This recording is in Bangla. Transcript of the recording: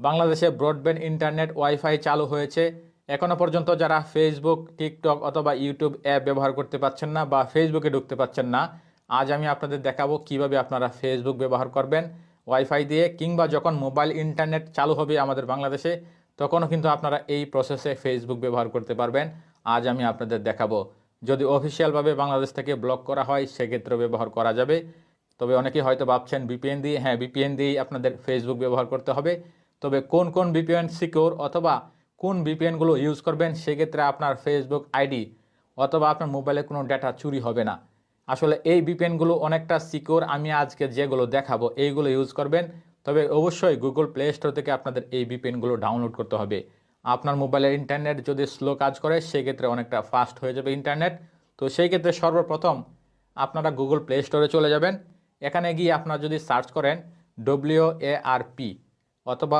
বাংলাদেশে ব্রডব্যান্ড ইন্টারনেট ওয়াইফাই চালু হয়েছে। এখনও পর্যন্ত যারা ফেসবুক, টিকটক অথবা ইউটিউব অ্যাপ ব্যবহার করতে পারছেন না বা ফেসবুকে ঢুকতে পারছেন না, আজ আমি আপনাদের দেখাবো কিভাবে আপনারা ফেসবুক ব্যবহার করবেন ওয়াইফাই দিয়ে, কিংবা যখন মোবাইল ইন্টারনেট চালু হবে আমাদের বাংলাদেশে তখনও কিন্তু আপনারা এই প্রসেসে ফেসবুক ব্যবহার করতে পারবেন। আজ আমি আপনাদের দেখাবো। যদি অফিসিয়ালভাবে বাংলাদেশ থেকে ব্লক করা হয় সেক্ষেত্রে ব্যবহার করা যাবে। তবে অনেকেই হয়তো ভাবছেন ভিপিএন দিয়ে, হ্যাঁ ভিপিএন দিয়েই আপনাদের ফেসবুক ব্যবহার করতে হবে। তবে কোন কোন ভিপিএন সিকিউর অথবা কোন ভিপিএনগুলো ইউজ করবেন সেক্ষেত্রে আপনার ফেসবুক আইডি অথবা আপনার মোবাইলে কোনো ডেটা চুরি হবে না। আসলে এই ভিপিএনগুলো অনেকটা সিকিউর। আমি আজকে যেগুলো দেখাবো এইগুলো ইউজ করবেন। তবে অবশ্যই গুগল প্লে স্টোর থেকে আপনাদের এই ভিপিএনগুলো ডাউনলোড করতে হবে। আপনার মোবাইলের ইন্টারনেট যদি স্লো কাজ করে সেক্ষেত্রে অনেকটা ফাস্ট হয়ে যাবে ইন্টারনেট। তো সেই ক্ষেত্রে সর্বপ্রথম আপনারা গুগল প্লে স্টোরে চলে যাবেন। এখানে গিয়ে আপনারা যদি সার্চ করেন WARP অথবা